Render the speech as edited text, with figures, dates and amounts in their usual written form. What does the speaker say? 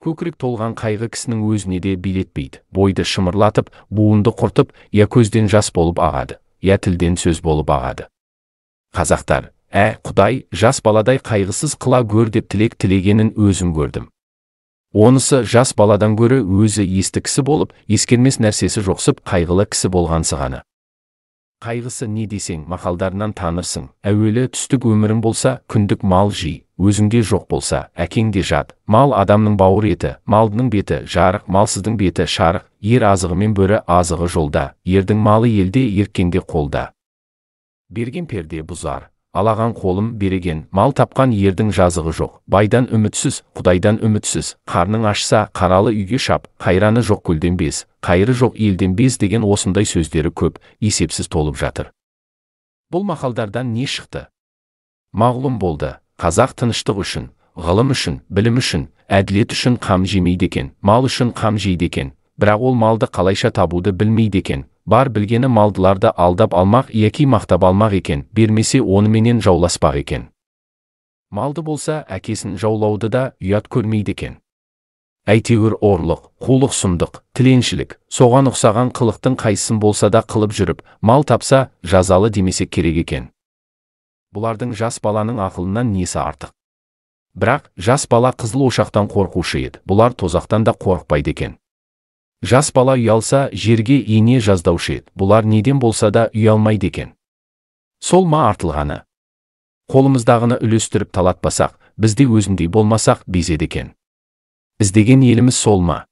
Көкірек толған қайғы кісінің өзіне де билетпейді. Бойды шымырлатып, буынды құртып, я көзден жас болып ағады, я тілден сөз болып ағады. Қазақтар, Құдай, жас баладай қайғысыз қыла гөр деп тілек тілегенін өзім көрдім. Онысы жас баладан гөрі өзі есті кісі болып, ескермес нәрсесі жоқсып, қайғылы кісі болғансы ғана. Қайғысы не десең, мақалдарынан танырсың. Әуелі түстік өмірің болса, күндік мал жи, өзіңде жоқ болса, әкеңде жат. Мал адамның бауыр еті, малдының беті жарық, малсыздың беті шарық. Ер азығымен бөрі азығы жолда, ердің малы елде, еркенде қолда. Берген перде бұзар, алаған қолым береген, мал тапқан ердің жазығы жоқ. Байдан үмітсіз, Құдайдан үмітсіз, қарның ашса, қаралы үйге шап, қайраны жоқ көлден без, қайыры жоқ елден без деген осындай сөздері көп, есепсіз толып жатыр. Бұл мақалдардан не шықты? Мағлұм болды, қазақ тыныштық үшін, ғылым үшін, білім үшін, әділет үшін қам жемейді екен, мал үшін қам жейді екен, бірақ ол малды қалайша табуды білмейді екен. Бар білгені малдыларды алдап алмақ яки мақтап алмақ екен, бермесе оныменен жауласпақ екен. Малды болса, әкесін жаулауды да ұят көрмейді екен. Әйтеуір орлық, қулық, сұмдық, тіленшілік, соған ұқсаған қылықтың қайсысын болса да қылып жүріп, мал тапса, жазалы демесек керек екен. Бұлардың жас баланың ақылынан несі артық? Бірақ жас бала қызыл ошақтан қорқушы еді, бұлар тозақтан да қорықпайды екен. Жас бала ұялса, жерге ине жаздаушы еді, бұлар неден болса да ұялмайды екен. Сол ма артылғаны? Қолымыздағыны үлестіріп талатпасақ, бізде өзіндей болмасақ безеді екен. Іздеген еліміз сол ма?